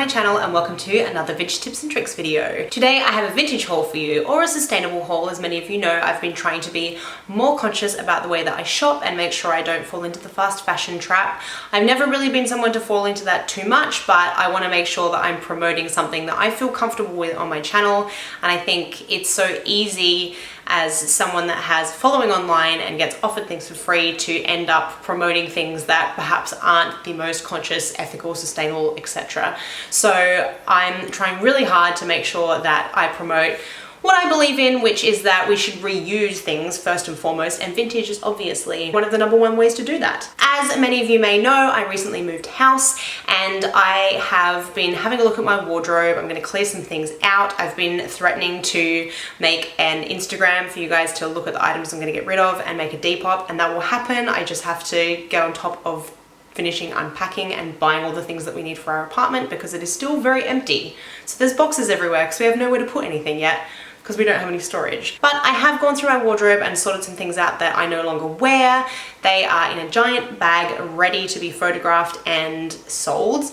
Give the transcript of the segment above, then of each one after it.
my channel and welcome to another vintage tips and tricks video. Today I have a vintage haul for you, or a sustainable haul. As many of you know, I've been trying to be more conscious about the way that I shop and make sure I don't fall into the fast fashion trap. I've never really been someone to fall into that too much, but I want to make sure that I'm promoting something that I feel comfortable with on my channel, and I think it's so easy as someone that has following online and gets offered things for free to end up promoting things that perhaps aren't the most conscious, ethical, sustainable, etc. So I'm trying really hard to make sure that I promote what I believe in, which is that we should reuse things first and foremost, and vintage is obviously one of the #1 ways to do that. As many of you may know, I recently moved house and I have been having a look at my wardrobe. I'm going to clear some things out. I've been threatening to make an Instagram for you guys to look at the items I'm going to get rid of and make a Depop, and that will happen. I just have to get on top of finishing unpacking and buying all the things that we need for our apartment, because it is still very empty. So there's boxes everywhere because we have nowhere to put anything yet, because we don't have any storage. But I have gone through my wardrobe and sorted some things out that I no longer wear. They are in a giant bag ready to be photographed and sold.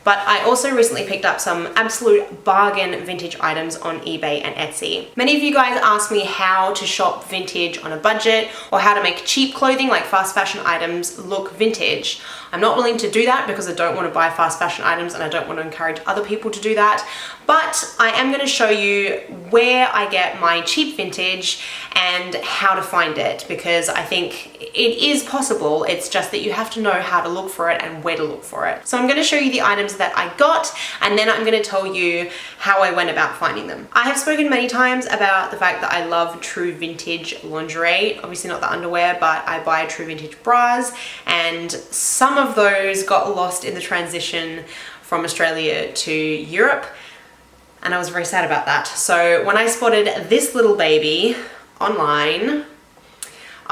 But I also recently picked up some absolute bargain vintage items on eBay and Etsy. Many of you guys ask me how to shop vintage on a budget, or how to make cheap clothing like fast fashion items look vintage. I'm not willing to do that because I don't want to buy fast fashion items and I don't want to encourage other people to do that. But I am going to show you where I get my cheap vintage and how to find it, because I think it is possible. It's just that you have to know how to look for it and where to look for it. So I'm going to show you the items that I got, and then I'm going to tell you how I went about finding them. I have spoken many times about the fact that I love true vintage lingerie. Obviously not the underwear, but I buy true vintage bras, and some of those got lost in the transition from Australia to Europe, and I was very sad about that. So when I spotted this little baby online,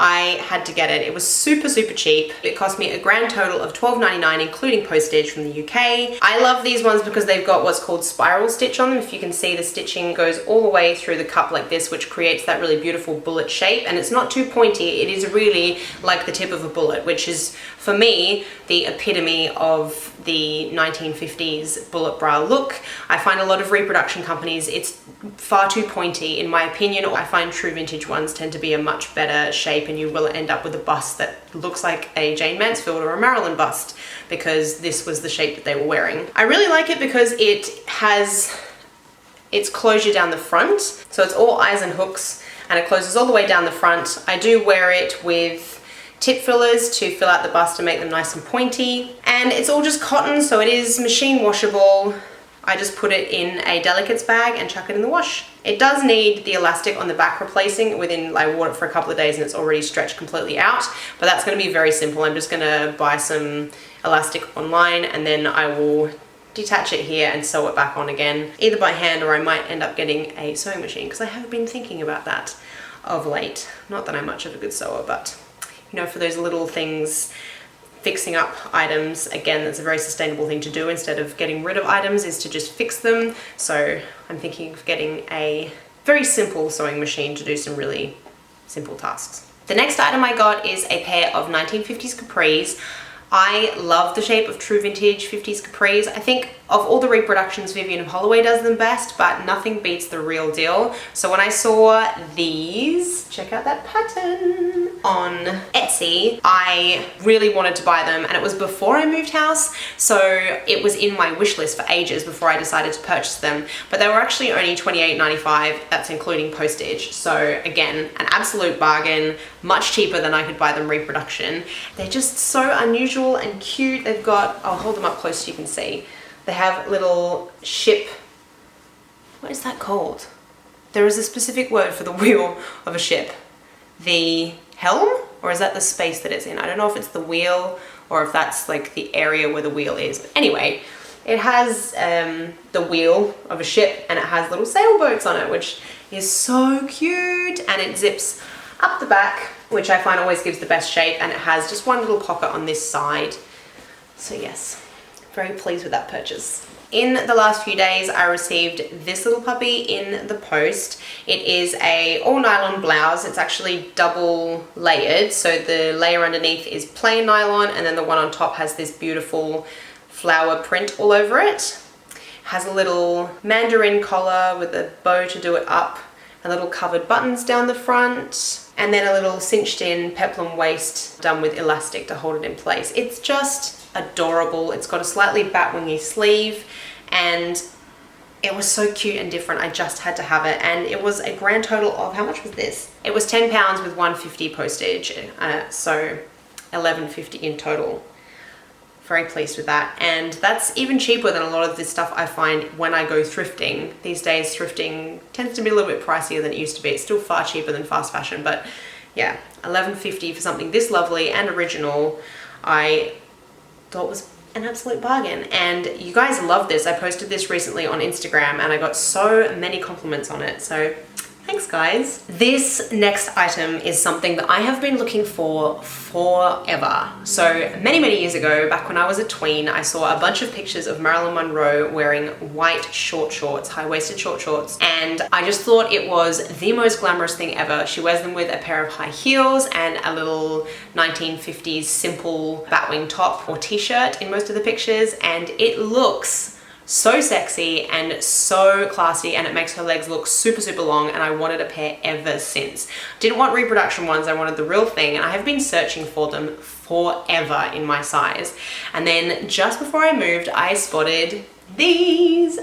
I had to get it. It was super cheap. It cost me a grand total of $12.99 including postage from the UK. I love these ones because they've got what's called spiral stitch on them. If you can see, the stitching goes all the way through the cup like this, which creates that really beautiful bullet shape, and it's not too pointy. It is really like the tip of a bullet, which is for me the epitome of the 1950s bullet bra look. I find a lot of reproduction companies, it's far too pointy in my opinion. I find true vintage ones tend to be a much better shape, and you will end up with a bust that looks like a Jane Mansfield or a Marilyn bust, because this was the shape that they were wearing. I really like it because it has its closure down the front, so it's all eyes and hooks, and it closes all the way down the front. I do wear it with tip fillers to fill out the bust and make them nice and pointy, and it's all just cotton, so it is machine washable. I just put it in a delicates bag and chuck it in the wash. It does need the elastic on the back replacing. I wore it for a couple of days and it's already stretched completely out, but that's going to be very simple. I'm just going to buy some elastic online, and then I will detach it here and sew it back on again, either by hand, or I might end up getting a sewing machine, because I have been thinking about that of late. Not that I'm much of a good sewer, but you know, for those little things, fixing up items, again, that's a very sustainable thing to do. Instead of getting rid of items, is to just fix them. So I'm thinking of getting a very simple sewing machine to do some really simple tasks. The next item I got is a pair of 1950s Capris. I love the shape of true vintage 50s Capris. I think of all the reproductions, Vivienne Holloway does them best, but nothing beats the real deal. So when I saw these, check out that pattern, on Etsy, I really wanted to buy them, and it was before I moved house, so it was in my wish list for ages before I decided to purchase them. But they were actually only $28.95, that's including postage. So again, an absolute bargain, much cheaper than I could buy them reproduction. They're just so unusual and cute. They've got, I'll hold them up close so you can see. They have little ship, what is that called? There is a specific word for the wheel of a ship. The helm? Or is that the space that it's in? I don't know if it's the wheel or if that's like the area where the wheel is. But anyway, it has the wheel of a ship, and it has little sailboats on it, which is so cute, and it zips up the back, which I find always gives the best shape, and it has just one little pocket on this side. So yes, very pleased with that purchase. In the last few days, I received this little puppy in the post. It is a all nylon blouse. It's actually double layered. So the layer underneath is plain nylon, and then the one on top has this beautiful flower print all over it. Has a little mandarin collar with a bow to do it up, and little covered buttons down the front, and then a little cinched in peplum waist done with elastic to hold it in place. It's just adorable. It's got a slightly bat-wingy sleeve, and it was so cute and different. I just had to have it, and it was a grand total of, how much was this? It was £10 with £1.50 postage, so £11.50 in total. Very pleased with that, and that's even cheaper than a lot of this stuff I find when I go thrifting. These days thrifting tends to be a little bit pricier than it used to be. It's still far cheaper than fast fashion, but yeah, £11.50 for something this lovely and original, I thought was an absolute bargain. And you guys love this. I posted this recently on Instagram and I got so many compliments on it, so thanks guys. This next item is something that I have been looking for forever. So many years ago, back when I was a tween, I saw a bunch of pictures of Marilyn Monroe wearing white short shorts, high-waisted short shorts, and I just thought it was the most glamorous thing ever. She wears them with a pair of high heels and a little 1950s simple batwing top or t-shirt in most of the pictures, and it looks so sexy and so classy, and it makes her legs look super long, and I wanted a pair ever since. Didn't want reproduction ones, I wanted the real thing, and I have been searching for them forever in my size. And then just before I moved, I spotted these.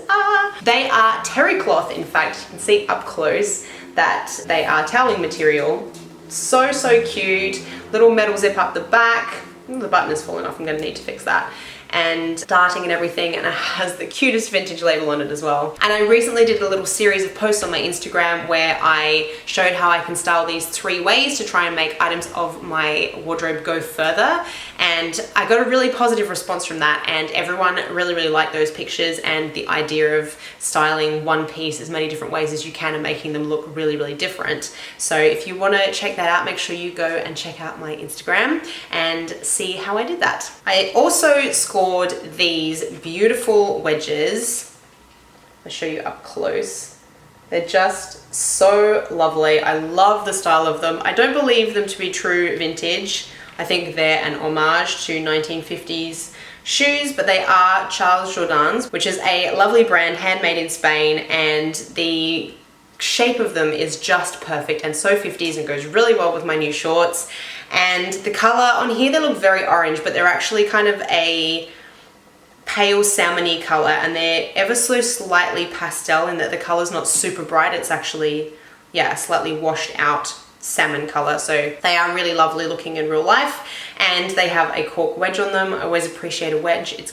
They are terry cloth. In fact, you can see up close that they are toweling material. So cute. Little metal zip up the back. Ooh, the button has fallen off, I'm gonna need to fix that. And darting and everything, and it has the cutest vintage label on it as well. And I recently did a little series of posts on my Instagram where I showed how I can style these 3 ways to try and make items of my wardrobe go further, and I got a really positive response from that, and everyone really liked those pictures and the idea of styling one piece as many different ways as you can and making them look really different. So if you want to check that out, make sure you go and check out my Instagram and see how I did that. I also scored these beautiful wedges. I'll show you up close. They're just so lovely. I love the style of them. I don't believe them to be true vintage. I think they're an homage to 1950s shoes, but they are Charles Jourdain's, which is a lovely brand handmade in Spain, and the shape of them is just perfect and so 50s and goes really well with my new shorts. And the color on here, they look very orange, but they're actually kind of a pale salmony color, and they're ever so slightly pastel in that the color's not super bright. It's actually, yeah, a slightly washed out salmon color. So they are really lovely looking in real life, and they have a cork wedge on them. I always appreciate a wedge. It's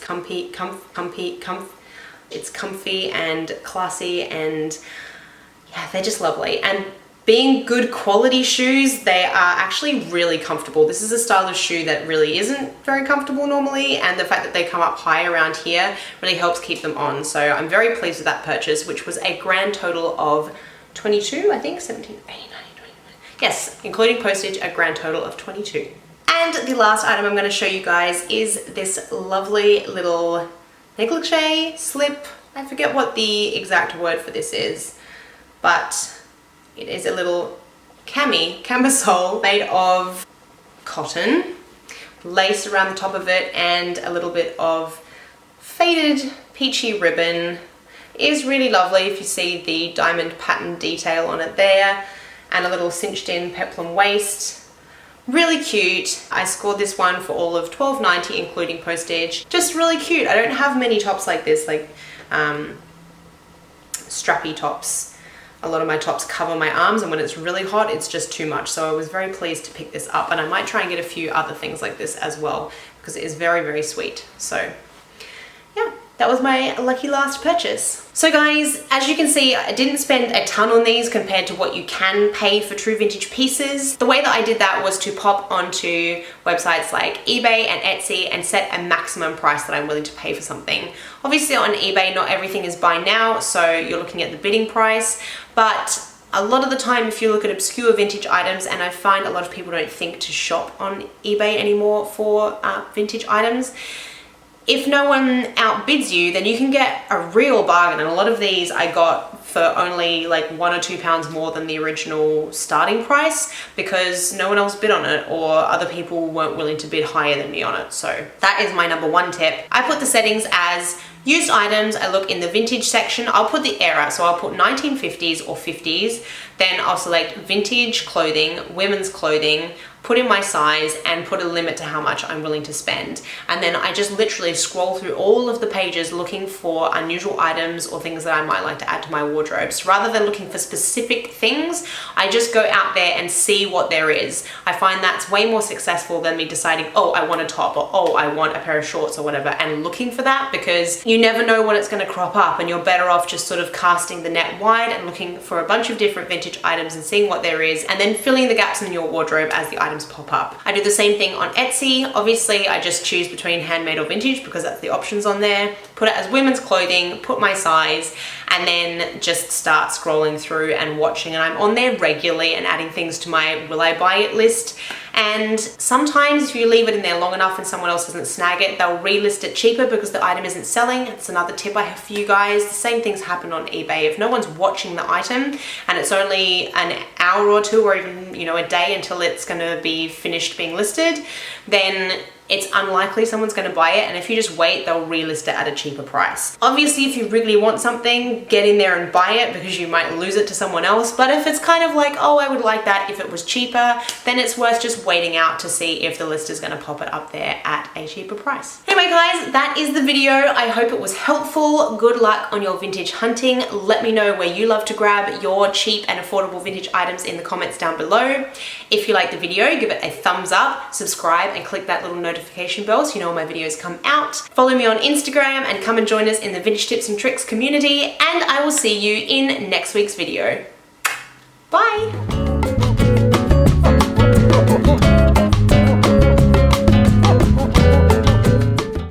it's comfy and classy, and yeah, they're just lovely. And being good quality shoes, they are actually really comfortable. This is a style of shoe that really isn't very comfortable normally, and the fact that they come up high around here really helps keep them on. So I'm very pleased with that purchase, which was a grand total of 22, I think, 17, 18, 19, 20. Yes, including postage, a grand total of 22. And the last item I'm going to show you guys is this lovely little negligee slip. I forget what the exact word for this is, but it is a little camisole made of cotton, lace around the top of it, and a little bit of faded peachy ribbon. It is really lovely if you see the diamond pattern detail on it there, and a little cinched in peplum waist. Really cute. I scored this one for all of $12.90 including postage. Just really cute. I don't have many tops like this, like strappy tops. A lot of my tops cover my arms, and when it's really hot, it's just too much. So I was very pleased to pick this up, and I might try and get a few other things like this as well, because it is very sweet. So yeah, that was my lucky last purchase. So guys, as you can see, I didn't spend a ton on these compared to what you can pay for true vintage pieces. The way that I did that was to pop onto websites like eBay and Etsy and set a maximum price that I'm willing to pay for something. Obviously on eBay, not everything is buy now, so you're looking at the bidding price, but a lot of the time if you look at obscure vintage items, and I find a lot of people don't think to shop on eBay anymore for vintage items, if no one outbids you, then you can get a real bargain. And a lot of these I got for only like £1 or £2 more than the original starting price, because no one else bid on it, or other people weren't willing to bid higher than me on it. So that is my number 1 tip. I put the settings as Used items, I look in the vintage section. I'll put the era, so I'll put 1950s or 50s. Then I'll select vintage clothing, women's clothing, put in my size and put a limit to how much I'm willing to spend. And then I just literally scroll through all of the pages looking for unusual items or things that I might like to add to my wardrobe. So rather than looking for specific things, I just go out there and see what there is. I find that's way more successful than me deciding, oh, I want a top, or oh, I want a pair of shorts or whatever, and looking for that, because you never know when it's going to crop up, and you're better off just sort of casting the net wide and looking for a bunch of different vintage items and seeing what there is, and then filling the gaps in your wardrobe as the items pop up. I do the same thing on Etsy. Obviously, I just choose between handmade or vintage because that's the options on there. Put it as women's clothing, put my size, and then just start scrolling through and watching. And I'm on there regularly and adding things to my will I buy it list. And sometimes if you leave it in there long enough and someone else doesn't snag it, they'll relist it cheaper because the item isn't selling. It's another tip I have for you guys. The same things happen on eBay. If no one's watching the item and it's only an hour or two or even, you know, a day until it's going to be finished being listed, then it's unlikely someone's going to buy it, and if you just wait, they'll relist it at a cheaper price. Obviously, if you really want something, get in there and buy it because you might lose it to someone else, but if it's kind of like, oh, I would like that if it was cheaper, then it's worth just waiting out to see if the list is going to pop it up there at a cheaper price. Anyway guys, that is the video. I hope it was helpful. Good luck on your vintage hunting. Let me know where you love to grab your cheap and affordable vintage items in the comments down below. If you like the video, give it a thumbs up, subscribe, and click that little notification bell so you know when my videos come out. Follow me on Instagram and come and join us in the Vintage Tips and Tricks community, and I will see you in next week's video. Bye!